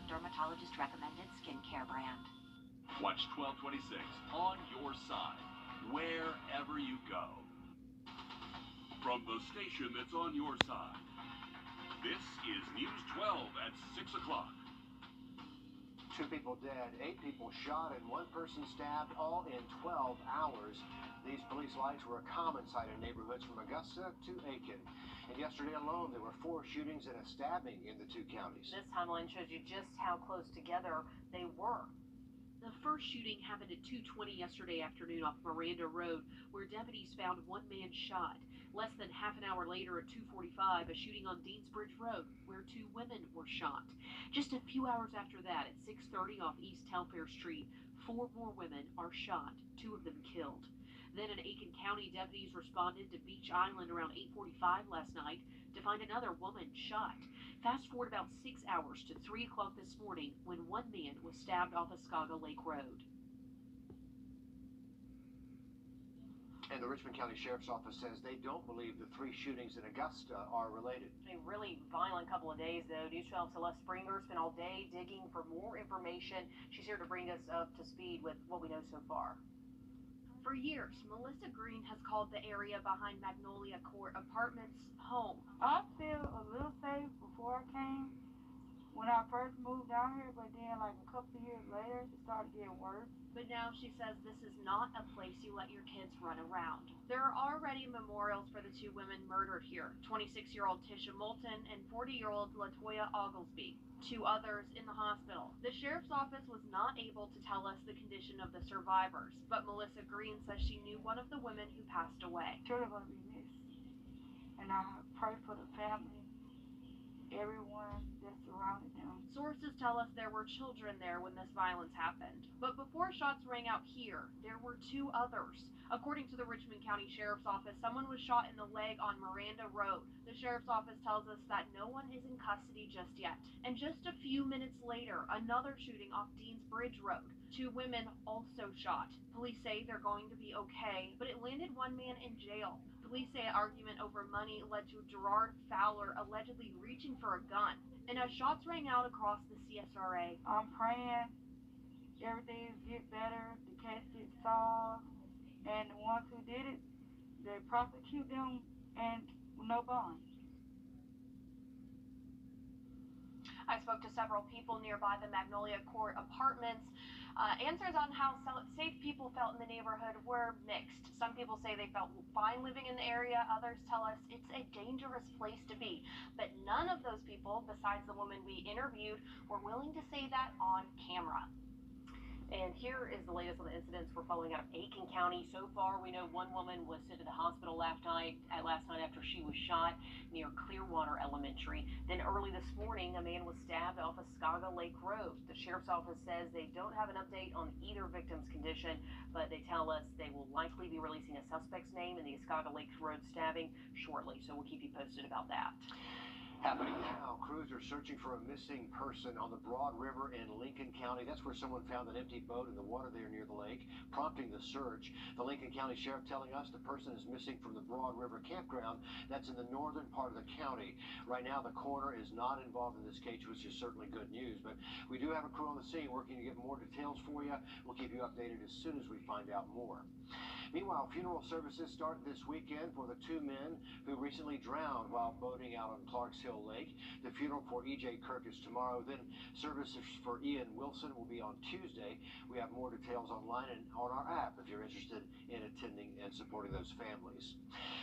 dermatologist recommended skincare brand. Watch 1226 on your side, wherever you go. From the station that's on your side, this is News 12 at 6 o'clock. 2 people dead, 8 people shot, and 1 person stabbed, all in 12 hours. These police lights were a common sight in neighborhoods from Augusta to Aiken. And yesterday alone, there were 4 shootings and a stabbing in the 2 counties. This timeline shows you just how close together they were. The first shooting happened at 2:20 yesterday afternoon off Miranda Road, where deputies found 1 man shot. Less than half an hour later at 2:45, a shooting on Deansbridge Road, where 2 women were shot. Just a few hours after that, at 6:30 off East Telfair Street, 4 more women are shot, 2 of them killed. Then in Aiken County, deputies responded to Beach Island around 8:45 last night to find another woman shot. Fast forward about 6 hours to 3 o'clock this morning when 1 man was stabbed off Oscaga Lake Road. And the Richmond County Sheriff's Office says they don't believe the 3 shootings in Augusta are related. A really violent couple of days, though. News 12 Celeste Springer spent all day digging for more information. She's here to bring us up to speed with what we know so far. For years, Melissa Green has called the area behind Magnolia Court Apartments home. I feel a little safe before I came when I first moved down here, but then like a couple of years later, it started getting worse. But now she says this is not a place you let your kids run around. There are already memorials for the 2 women murdered here, 26-year-old Tisha Moulton and 40-year-old Latoya Oglesby. 2 others in the hospital. The sheriff's office was not able to tell us the condition of the survivors, but Melissa Green says she knew one of the women who passed away. Sure, they're going to be missed. And I pray for the family, everyone that surrounded them. Sources tell us there were children there when this violence happened. But before shots rang out here, there were 2 others. According to the Richmond County Sheriff's Office, someone was shot in the leg on Miranda Road. The Sheriff's Office tells us that no one is in custody just yet. And just a few minutes later, another shooting off Deansbridge Road. 2 women also shot. Police say they're going to be okay, but it landed 1 man in jail. Police say an argument over money led to Gerard Fowler allegedly reaching for a gun. And as shots rang out across the CSRA, I'm praying everything get better, the case gets solved, and the ones who did it, they prosecute them and no bond. I spoke to several people nearby the Magnolia Court Apartments. Answers on how safe people felt in the neighborhood were mixed. Some people say they felt fine living in the area. Others tell us it's a dangerous place to be. But none of those people, besides the woman we interviewed, were willing to say that on camera. And here is the latest on the incidents we're following out of Aiken County. So far, we know 1 woman was sent to the hospital last night after she was shot near Clearwater Elementary. Then early this morning, a man was stabbed off Oscaga Lake Road. The Sheriff's Office says they don't have an update on either victim's condition, but they tell us they will likely be releasing a suspect's name in the Oscaga Lake Road stabbing shortly. So we'll keep you posted about that. Happening now, crews are searching for a missing person on the Broad River in Lincoln County. That's where someone found an empty boat in the water there near the lake, prompting the search. The Lincoln County Sheriff telling us the person is missing from the Broad River campground. That's in the northern part of the county. Right now, the coroner is not involved in this case, which is certainly good news. But we do have a crew on the scene working to get more details for you. We'll keep you updated as soon as we find out more. Meanwhile, funeral services start this weekend for the 2 men who recently drowned while boating out on Clarks Hill Lake. The funeral for E.J. Kirk is tomorrow. Then services for Ian Wilson will be on Tuesday. We have more details online and on our app if you're interested in attending and supporting those families.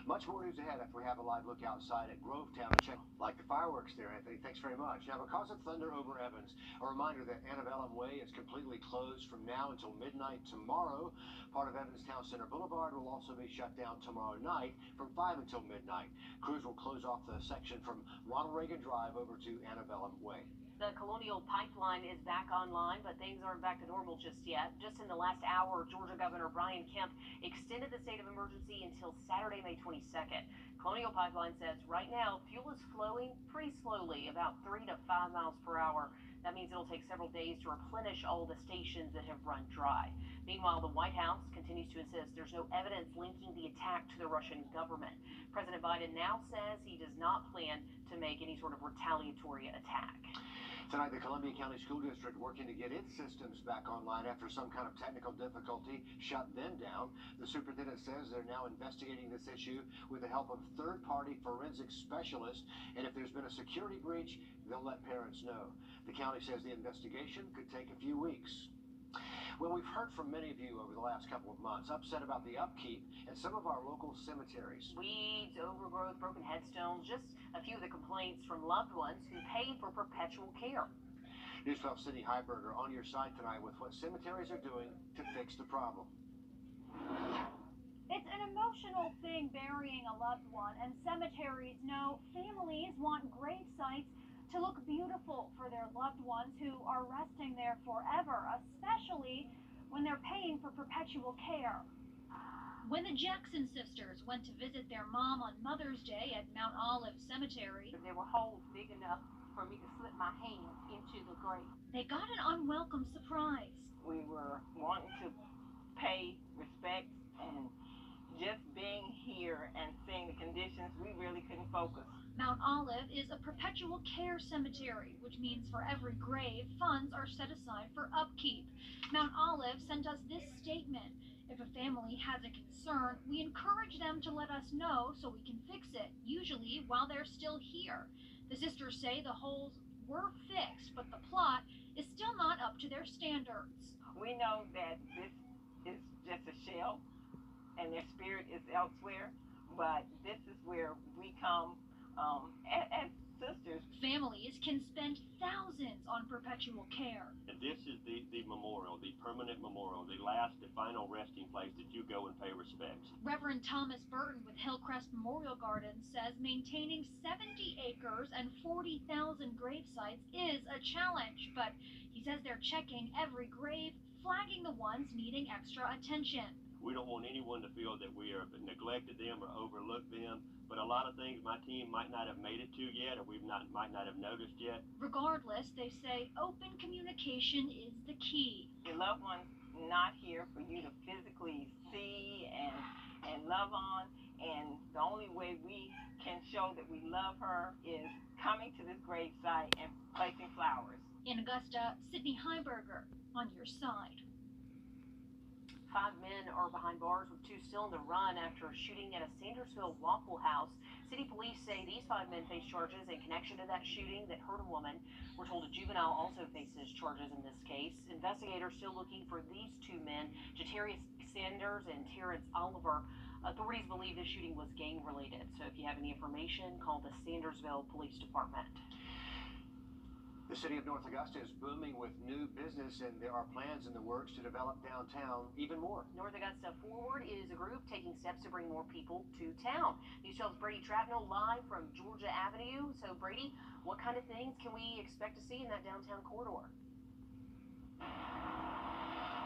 Much more news ahead after we have a live look outside at Grovetown to check like the fireworks there, Anthony. Thanks very much. Now, because of thunder over Evans, a reminder that Antebellum Way is completely closed from now until midnight tomorrow. Part of Evanstown Center Boulevard will also be shut down tomorrow night from 5 until midnight. Crews will close off the section from Ronald Reagan Drive over to Antebellum Way. The Colonial Pipeline is back online, but things aren't back to normal just yet. Just in the last hour, Georgia Governor Brian Kemp extended the state of emergency until Saturday, May 22nd. Colonial Pipeline says right now fuel is flowing pretty slowly, about 3 to 5 miles per hour. That means it'll take several days to replenish all the stations that have run dry. Meanwhile, the White House continues to insist there's no evidence linking the attack to the Russian government. President Biden now says he does not plan to make any sort of retaliatory attack. Tonight, the Columbia County School District working to get its systems back online after some kind of technical difficulty shut them down. The superintendent says they're now investigating this issue with the help of third-party forensic specialists, and if there's been a security breach, they'll let parents know. The county says the investigation could take a few weeks. Well, we've heard from many of you over the last couple of months upset about the upkeep at some of our local cemeteries. Weeds, overgrowth, broken headstones, just a few of the complaints from loved ones who pay for perpetual care. News 12 Cindy Heiberger on your side tonight with what cemeteries are doing to fix the problem. It's an emotional thing burying a loved one, and cemeteries know families want grave sites to look beautiful for their loved ones who are resting there forever, especially when they're paying for perpetual care. When the Jackson sisters went to visit their mom on Mother's Day at Mount Olive Cemetery, there were holes big enough for me to slip my hand into the grave. they got an unwelcome surprise. We were wanting to pay respect, and just being here and seeing the conditions, we really couldn't focus. Mount Olive is a perpetual care cemetery, which means for every grave, funds are set aside for upkeep. Mount Olive sent us this statement. If a family has a concern, we encourage them to let us know so we can fix it, usually while they're still here. The sisters say the holes were fixed, but the plot is still not up to their standards. We know that this is just a shell and their spirit is elsewhere, but this is where we come as sisters. Families can spend thousands on perpetual care. And this is the memorial, the permanent memorial, the final resting place that you go and pay respects. Reverend Thomas Burton with Hillcrest Memorial Gardens says maintaining 70 acres and 40,000 grave sites is a challenge, but he says they're checking every grave, flagging the ones needing extra attention. We don't want anyone to feel that we have neglected them or overlooked them, but a lot of things my team might not have made it to yet, or might not have noticed yet. Regardless, they say open communication is the key. Your loved one's not here for you to physically see and love on, and the only way we can show that we love her is coming to this grave site and placing flowers. In Augusta, Sydney Heiberger on your side. 5 men are behind bars with 2 still on the run after a shooting at a Sandersville Waffle House. City police say these 5 men face charges in connection to that shooting that hurt a woman. We're told a juvenile also faces charges in this case. Investigators still looking for these 2 men, Jatarius Sanders and Terrence Oliver. Authorities believe the shooting was gang-related. So if you have any information, call the Sandersville Police Department. The city of North Augusta is booming with new business, and there are plans in the works to develop downtown even more. North Augusta Forward is a group taking steps to bring more people to town. News 12's Brady Trapnell live from Georgia Avenue. So, Brady, what kind of things can we expect to see in that downtown corridor?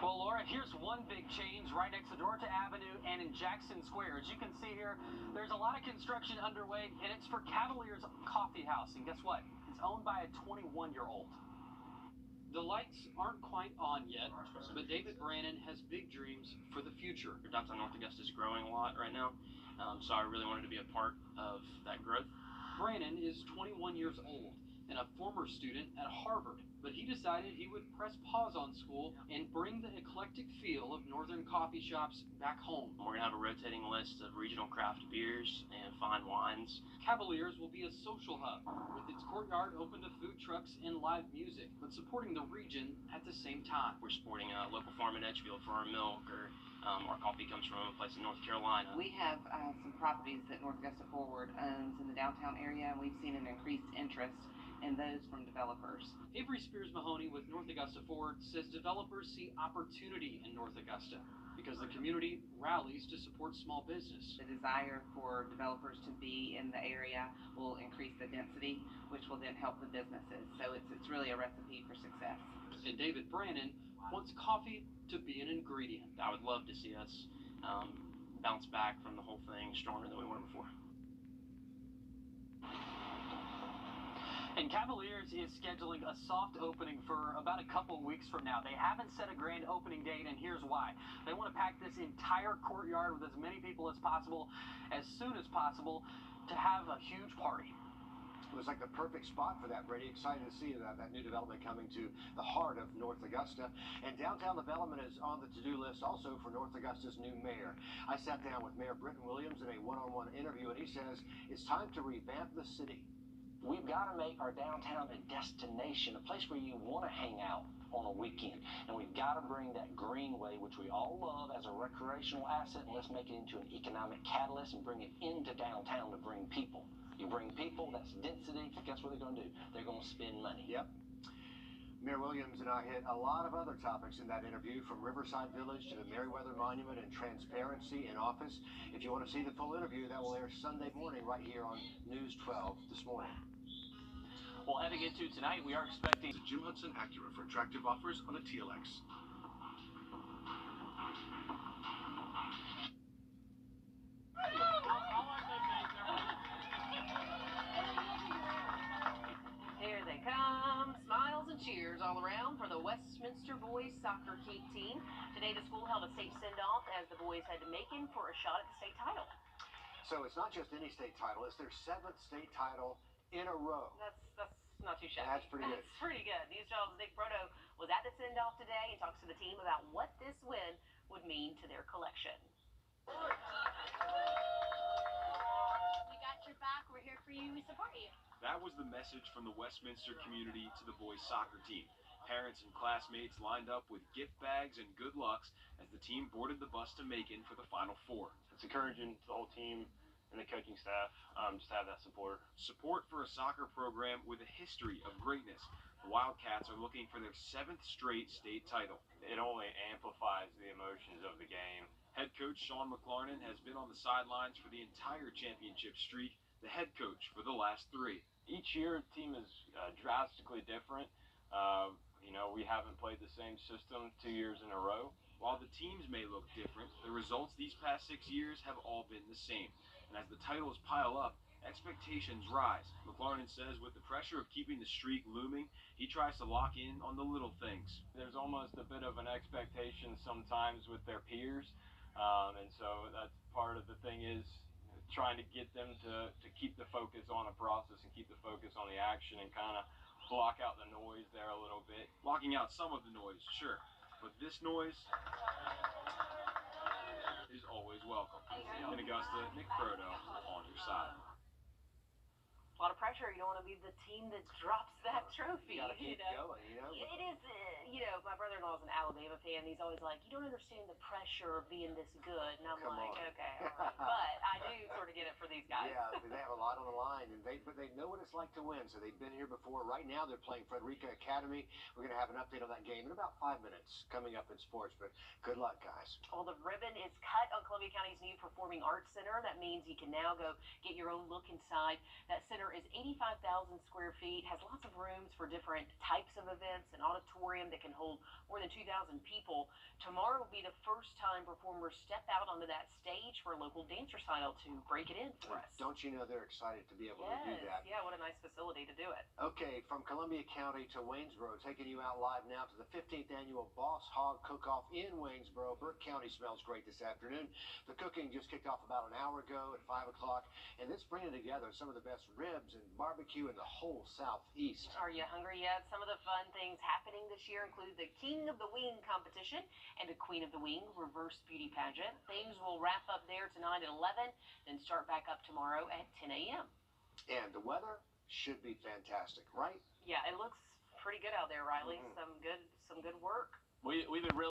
Well, Laura, here's one big change right next to Georgia Avenue and in Jackson Square. As you can see here, there's a lot of construction underway, and it's for Cavaliers Coffee House. And guess what? It's owned by a 21-year-old. The lights aren't quite on yet, but David Brannon has big dreams for the future. Downtown North Augusta is growing a lot right now, so I really wanted to be a part of that growth. Brannon is 21 years old and a former student at Harvard, but he decided he would press pause on school and bring the eclectic feel of northern coffee shops back home. We're going to have a rotating list of regional craft beers and fine wines. Cavaliers will be a social hub, with its courtyard open to food trucks and live music, but supporting the region at the same time. We're supporting a local farm in Edgefield for our milk, or our coffee comes from a place in North Carolina. We have some properties that North Augusta Forward owns in the downtown area, and we've seen an increased interest in those from developers. Avery Spears Mahoney with North Augusta Forward says developers see opportunity in North Augusta because the community rallies to support small business. The desire for developers to be in the area will increase the density, which will then help the businesses. So it's really a recipe for success. And David Brannon wants coffee to be an ingredient. I would love to see us bounce back from the whole thing stronger than we were before. And Cavaliers is scheduling a soft opening for about a couple weeks from now. They haven't set a grand opening date, and here's why. They want to pack this entire courtyard with as many people as possible, as soon as possible, to have a huge party. It was like the perfect spot for that, Brady. Excited to see that new development coming to the heart of North Augusta. And downtown development is on the to-do list also for North Augusta's new mayor. I sat down with Mayor Britton Williams in a one-on-one interview, and he says it's time to revamp the city. We've got to make our downtown a destination, a place where you want to hang out on a weekend. And we've got to bring that greenway, which we all love, as a recreational asset, and let's make it into an economic catalyst and bring it into downtown to bring people. You bring people, that's density. Guess what they're going to do? They're going to spend money. Yep. Mayor Williams and I hit a lot of other topics in that interview, from Riverside Village to the Meriwether Monument and transparency in office. If you want to see the full interview, that will air Sunday morning right here on News 12 this morning. Well, heading into tonight, we are expecting Jim Hudson Acura for attractive offers on a TLX. Here they come, smiles and cheers all around for the Westminster boys soccer team. Today the school held a safe send-off as the boys head to Macon for a shot at the state title. So it's not just any state title, it's their 7th state title in a row. That's not too shabby. That's pretty good. That's pretty good. News 12's Nick Wrdw was at the send-off today and talks to the team about what this win would mean to their collection. We got your back. We're here for you. We support you. That was the message from the Westminster community to the boys soccer team. Parents and classmates lined up with gift bags and good lucks as the team boarded the bus to Macon for the Final Four. It's encouraging to the whole team and the coaching staff just to have that support. Support for a soccer program with a history of greatness. The Wildcats are looking for their 7th straight state title. It only amplifies the emotions of the game. Head coach Sean McLarnon has been on the sidelines for the entire championship streak, the head coach for the last 3. Each year, the team is drastically different. We haven't played the same system 2 years in a row. While the teams may look different, the results these past 6 years have all been the same. And as the titles pile up, expectations rise. McLarnon says with the pressure of keeping the streak looming, he tries to lock in on the little things. There's almost a bit of an expectation sometimes with their peers. And so that's part of the thing is trying to get them to keep the focus on a process and keep the focus on the action and kind of block out the noise there a little bit. Blocking out some of the noise, sure, but this noise is always welcome. In Augusta, Nick Wrdw on your side. A lot of pressure. You don't want to be the team that drops that trophy. You gotta keep going, you know? It is, my brother-in-law is an Alabama fan. He's always like, you don't understand the pressure of being this good. And I'm Come like, on. okay, all right. But I do sort of get it for these guys. Yeah, they have a lot on the line, but they know what it's like to win, so they've been here before. Right now, they're playing Frederica Academy. We're going to have an update on that game in about 5 minutes coming up in sports, but good luck, guys. Well, the ribbon is cut on Columbia County's new Performing Arts Center. That means you can now go get your own look inside. That center is 85,000 square feet, has lots of rooms for different types of events, an auditorium that can hold more than 2,000 people. Tomorrow will be the first time performers step out onto that stage for a local dance recital to break it in for us. Don't you know they're excited to be able to do that? Yeah, what a nice facility to do it. Okay, from Columbia County to Waynesboro, taking you out live now to the 15th annual Boss Hog Cook-Off in Waynesboro. Burke County smells great this afternoon. The cooking just kicked off about an hour ago at 5 o'clock, and it's bringing together some of the best ribs and barbecue in the whole Southeast. Are you hungry yet? Some of the fun things happening this year include the King of the Wing competition and a Queen of the Wing reverse beauty pageant. Things will wrap up there tonight at 11, then start back up tomorrow at 10 a.m. And the weather should be fantastic, right? Yeah, it looks pretty good out there, Riley. Some good work. We've been really